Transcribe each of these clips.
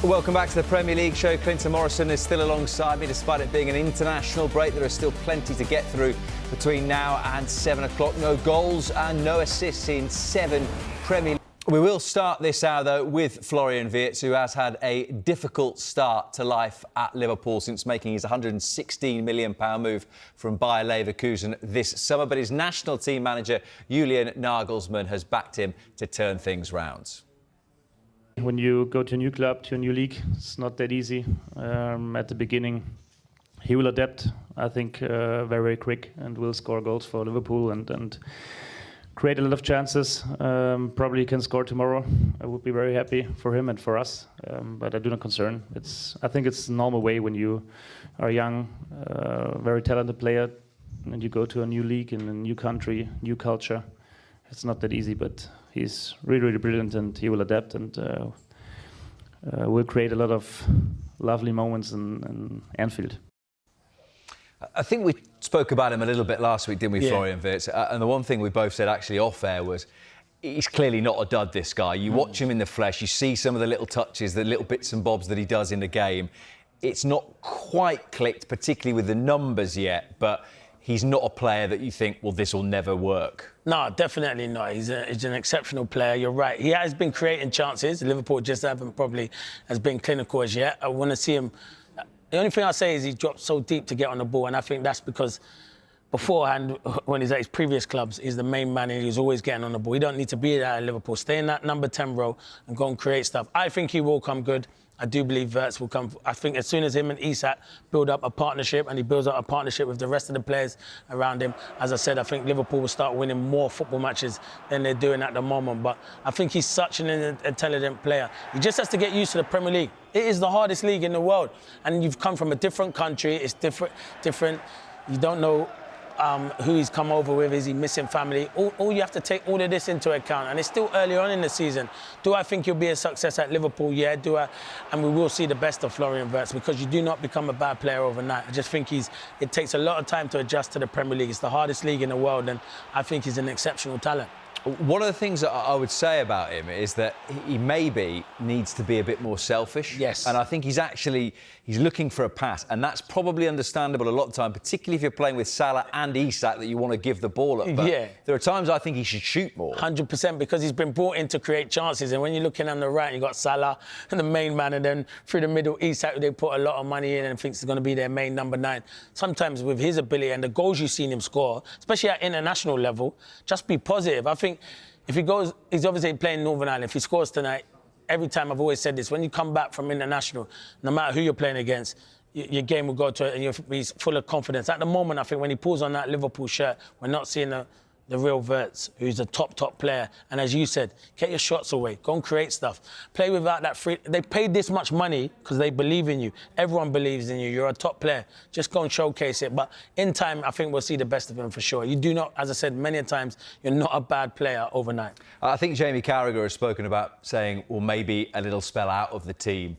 Welcome back to the Premier League show. Clinton Morrison is still alongside me despite it being an international break. There is still plenty to get through between now and 7 o'clock. No goals and no assists in 7 Premier League. We will start this hour, though, with Florian Wirtz, who has had a difficult start to life at Liverpool since making his £116 million move from Bayer Leverkusen this summer. But his national team manager, Julian Nagelsmann, has backed him to turn things round. When you go to a new club, to a new league, it's not that easy. At the beginning, he will adapt, I think, very, very quick, and will score goals for Liverpool and create a lot of chances. Probably he can score tomorrow. I would be very happy for him and for us, but I do not concern. I think it's a normal way when you are young, very talented player, and you go to a new league in a new country, new culture. It's not that easy, but he's really, really brilliant, and he will adapt and will create a lot of lovely moments in Anfield. I think we spoke about him a little bit last week, didn't we, Yeah. Florian Wirtz? And the one thing we both said actually off-air was he's clearly not a dud, this guy. You watch him in the flesh, you see some of the little touches, the little bits and bobs that he does in the game. It's not quite clicked, particularly with the numbers yet, but he's not a player that you think, well, this will never work. No, definitely not. He's an exceptional player. You're right. He has been creating chances. Liverpool just haven't probably as been clinical as yet. I want to see him. The only thing I say is he dropped so deep to get on the ball, and I think that's because beforehand, when he's at his previous clubs, he's the main man and he's always getting on the ball. He don't need to be there at Liverpool. Stay in that number 10 role and go and create stuff. I think he will come good. I do believe Wirtz will come. I think as soon as him and Isak build up a partnership, and he builds up a partnership with the rest of the players around him, as I said, I think Liverpool will start winning more football matches than they're doing at the moment. But I think he's such an intelligent player. He just has to get used to the Premier League. It is the hardest league in the world. And you've come from a different country. It's different. You don't know who he's come over with. Is he missing family? All you have to take all of this into account, and it's still early on in the season. Do I think he'll be a success at Liverpool? Yeah, do I? And we will see the best of Florian Wirtz, because you do not become a bad player overnight. I just think it takes a lot of time to adjust to the Premier League. It's the hardest league in the world, and I think he's an exceptional talent. One of the things that I would say about him is that he maybe needs to be a bit more selfish. Yes. And I think he's looking for a pass, and that's probably understandable a lot of the time, particularly if you're playing with Salah and Isak, that you want to give the ball up. But yeah. There are times I think he should shoot more. 100%, because he's been brought in to create chances. And when you're looking on the right, you've got Salah and the main man, and then through the middle, Isak, they put a lot of money in and thinks he's going to be their main number 9. Sometimes with his ability and the goals you've seen him score, especially at international level, just be positive. I think if he goes, he's obviously playing Northern Ireland. If he scores tonight, every time I've always said this, when you come back from international, no matter who you're playing against, your game will go to it and you'll be full of confidence. At the moment, I think when he pulls on that Liverpool shirt, we're not seeing the real Wirtz, who's a top player. And as you said, get your shots away. Go and create stuff. Play without that free... They paid this much money because they believe in you. Everyone believes in you. You're a top player. Just go and showcase it. But in time, I think we'll see the best of him for sure. You do not, as I said many times, you're not a bad player overnight. I think Jamie Carragher has spoken about saying, well, maybe a little spell out of the team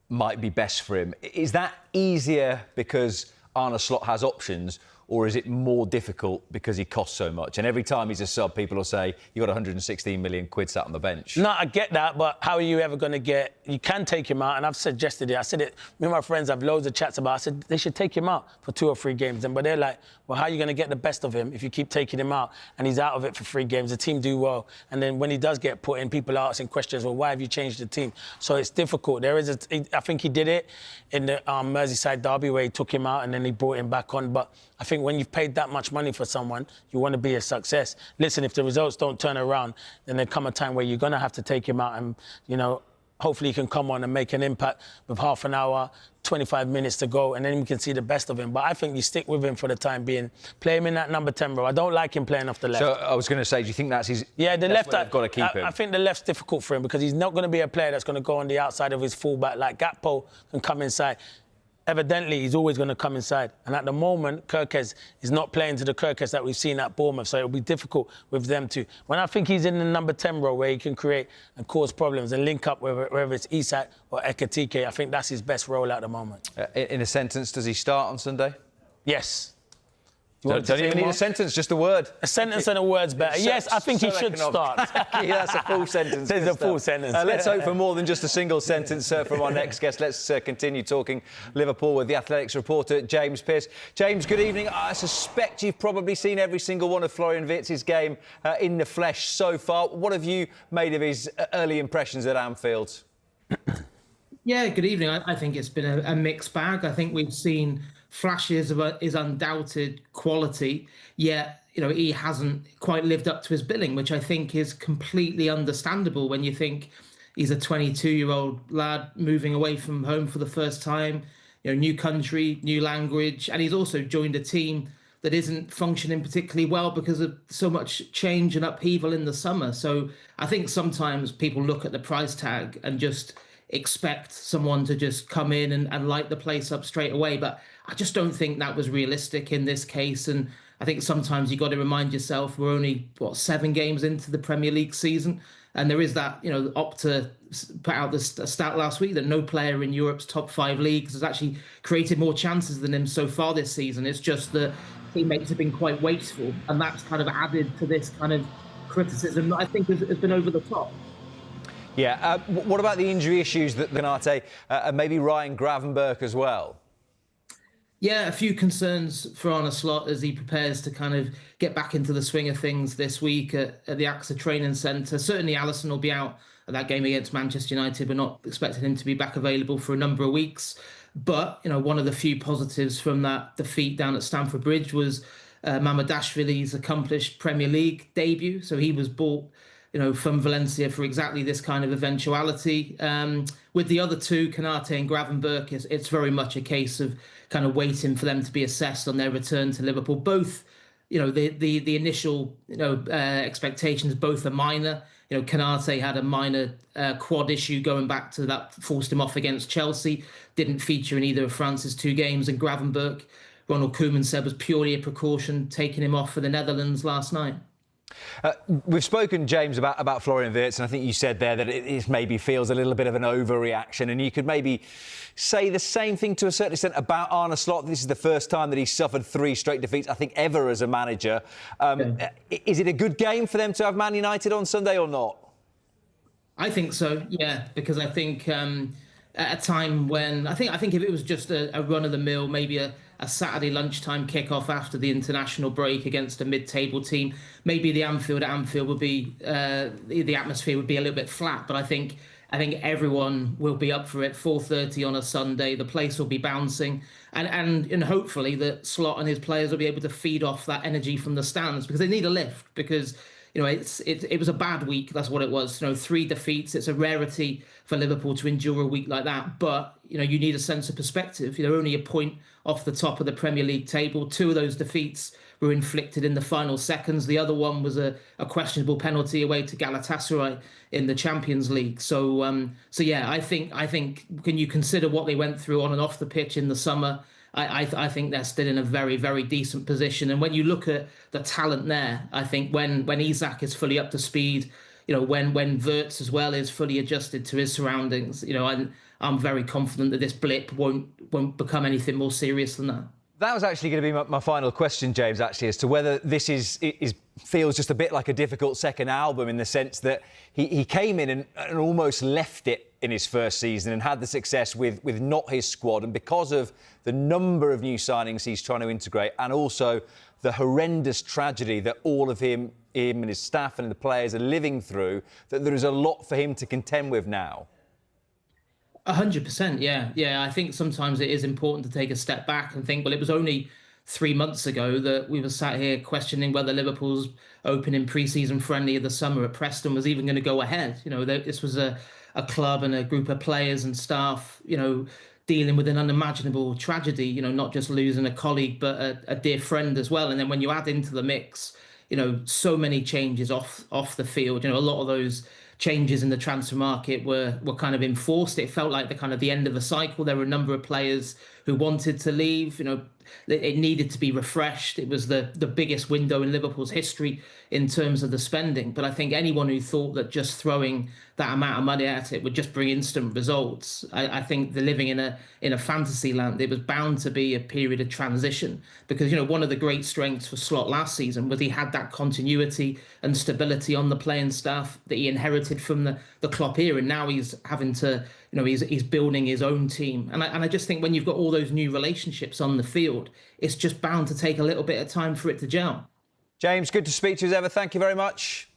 might be best for him. Is that easier because Arne Slot has options, or is it more difficult because he costs so much? And every time he's a sub, people will say, you got 116 million quid sat on the bench. No, I get that, but how are you ever going to get... You can take him out, and I've suggested it. I said it, me and my friends have loads of chats about it. I said they should take him out for 2 or 3 games. But they're like, well, how are you going to get the best of him if you keep taking him out and he's out of it for 3 games? The team do well. And then when he does get put in, people are asking questions, well, why have you changed the team? So it's difficult. I think he did it in the Merseyside derby where he took him out and then he brought him back on. But I think when you've paid that much money for someone, you want to be a success. Listen, if the results don't turn around, then there come a time where you're going to have to take him out and, you know, hopefully he can come on and make an impact with half an hour, 25 minutes to go, and then we can see the best of him. But I think you stick with him for the time being. Play him in that number 10 role. I don't like him playing off the left. So I was going to say, do you think that's his... Yeah, the left... I've got to keep him. I think the left's difficult for him because he's not going to be a player that's going to go on the outside of his fullback. Like Gakpo can come inside. Evidently, he's always going to come inside. And at the moment, Kirkes is not playing to the Kirkes that we've seen at Bournemouth, so it'll be difficult with them too. When I think he's in the number 10 role where he can create and cause problems and link up, whether it's Isak or Ekitike, I think that's his best role at the moment. In a sentence, does he start on Sunday? Yes. Don't even need a sentence, just a word. A sentence and a word's better. Yes, I think he should start. Yeah, that's a full sentence. There's a full sentence. Let's hope for more than just a single sentence from our next guest. Let's continue talking Liverpool with the Athletics reporter, James Pearce. James, good evening. I suspect you've probably seen every single one of Florian Wirtz's game in the flesh so far. What have you made of his early impressions at Anfield? Yeah, good evening. I think it's been a mixed bag. I think we've seen flashes of his undoubted quality, yet he hasn't quite lived up to his billing, which I think is completely understandable when you think he's a 22-year-old lad moving away from home for the first time, new country, new language, and he's also joined a team that isn't functioning particularly well because of so much change and upheaval in the summer. So I think sometimes people look at the price tag and just expect someone to just come in and light the place up straight away. But I just don't think that was realistic in this case. And I think sometimes you got to remind yourself we're only, 7 games into the Premier League season. And there is that, Opta put out this stat last week that no player in Europe's top 5 leagues has actually created more chances than him so far this season. It's just that teammates have been quite wasteful. And that's kind of added to this kind of criticism that I think has been over the top. Yeah. What about the injury issues that Konate and maybe Ryan Gravenberch as well? Yeah, a few concerns for Arne Slot as he prepares to kind of get back into the swing of things this week at the AXA Training Centre. Certainly Alisson will be out at that game against Manchester United. We're not expecting him to be back available for a number of weeks. But, one of the few positives from that defeat down at Stamford Bridge was Mamardashvili's accomplished Premier League debut. So he was bought from Valencia for exactly this kind of eventuality. With the other two, Konate and Gravenberch, it's very much a case of kind of waiting for them to be assessed on their return to Liverpool. Both, the initial, expectations, both are minor. Konate had a minor quad issue going back to that, forced him off against Chelsea, didn't feature in either of France's 2 games. And Gravenberch, Ronald Koeman said, was purely a precaution, taking him off for the Netherlands last night. We've spoken, James, about Florian Wirtz, and I think you said there that it maybe feels a little bit of an overreaction, and you could maybe say the same thing to a certain extent about Arne Slot. This is the first time that he's suffered 3 straight defeats, I think, ever as a manager. Is it a good game for them to have Man United on Sunday or not? I think so, yeah, because I think at a time when I think if it was just a run-of-the-mill, maybe a Saturday lunchtime kickoff after the international break against a mid-table team, maybe the Anfield would be the atmosphere would be a little bit flat. But I think everyone will be up for it. 4:30 on a Sunday, the place will be bouncing, and hopefully that Slot and his players will be able to feed off that energy from the stands, because they need a lift. Because it was a bad week. That's what it was. 3 defeats. It's a rarity for Liverpool to endure a week like that. But you need a sense of perspective. They're only a point off the top of the Premier League table. 2 of those defeats were inflicted in the final seconds. The other one was a questionable penalty away to Galatasaray in the Champions League. So yeah, I think when you consider what they went through on and off the pitch in the summer, I think they're still in a very, very decent position. And when you look at the talent there, I think when Isak is fully up to speed, when Wirtz as well is fully adjusted to his surroundings, I'm very confident that this blip won't become anything more serious than that. That was actually going to be my final question, James, actually, as to whether this feels just a bit like a difficult second album, in the sense that he came in and almost left it in his first season and had the success with not his squad. And because of the number of new signings he's trying to integrate, and also the horrendous tragedy that all of him and his staff and the players are living through, that there is a lot for him to contend with now. 100%, yeah. I think sometimes it is important to take a step back and think, well, it was only 3 months ago that we were sat here questioning whether Liverpool's opening pre-season friendly of the summer at Preston was even going to go ahead. This was a club and a group of players and staff, dealing with an unimaginable tragedy, not just losing a colleague, but a dear friend as well. And then when you add into the mix, so many changes off the field, a lot of those changes in the transfer market were kind of enforced. It felt like the end of the cycle. There were a number of players who wanted to leave. It needed to be refreshed. It was the biggest window in Liverpool's history in terms of the spending. But I think anyone who thought that just throwing that amount of money at it would just bring instant results, I think they're living in a fantasy land. It was bound to be a period of transition because one of the great strengths for Slot last season was he had that continuity and stability on the playing staff that he inherited from the Klopp era. And now he's having to, he's building his own team. And I just think when you've got all those new relationships on the field, it's just bound to take a little bit of time for it to gel. James, good to speak to you as ever. Thank you very much.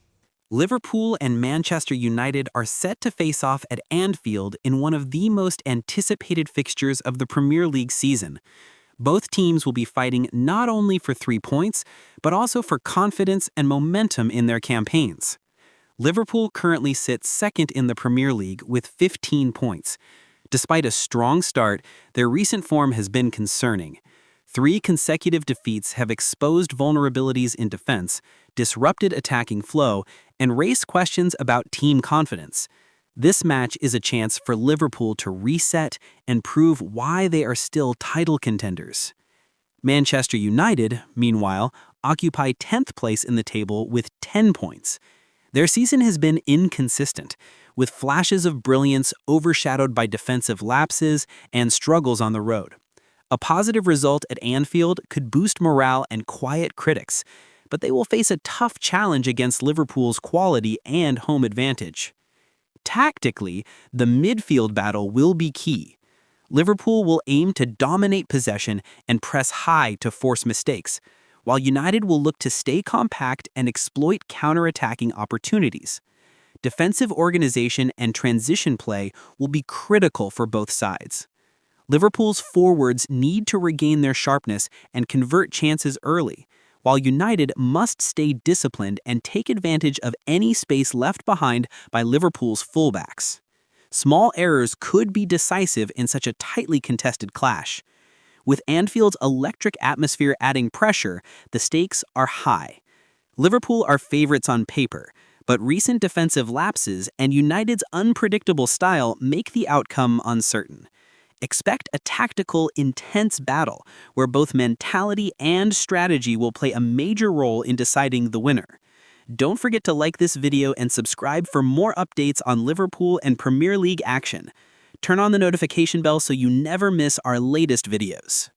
Liverpool and Manchester United are set to face off at Anfield in one of the most anticipated fixtures of the Premier League season. Both teams will be fighting not only for 3 points, but also for confidence and momentum in their campaigns. Liverpool currently sits second in the Premier League with 15 points. Despite a strong start, their recent form has been concerning. 3 consecutive defeats have exposed vulnerabilities in defense, disrupted attacking flow, and raised questions about team confidence. This match is a chance for Liverpool to reset and prove why they are still title contenders. Manchester United, meanwhile, occupy 10th place in the table with 10 points. Their season has been inconsistent, with flashes of brilliance overshadowed by defensive lapses and struggles on the road. A positive result at Anfield could boost morale and quiet critics, but they will face a tough challenge against Liverpool's quality and home advantage. Tactically, the midfield battle will be key. Liverpool will aim to dominate possession and press high to force mistakes, while United will look to stay compact and exploit counter-attacking opportunities. Defensive organization and transition play will be critical for both sides. Liverpool's forwards need to regain their sharpness and convert chances early, while United must stay disciplined and take advantage of any space left behind by Liverpool's fullbacks. Small errors could be decisive in such a tightly contested clash. With Anfield's electric atmosphere adding pressure, the stakes are high. Liverpool are favorites on paper, but recent defensive lapses and United's unpredictable style make the outcome uncertain. Expect a tactical, intense battle where both mentality and strategy will play a major role in deciding the winner. Don't forget to like this video and subscribe for more updates on Liverpool and Premier League action. Turn on the notification bell so you never miss our latest videos.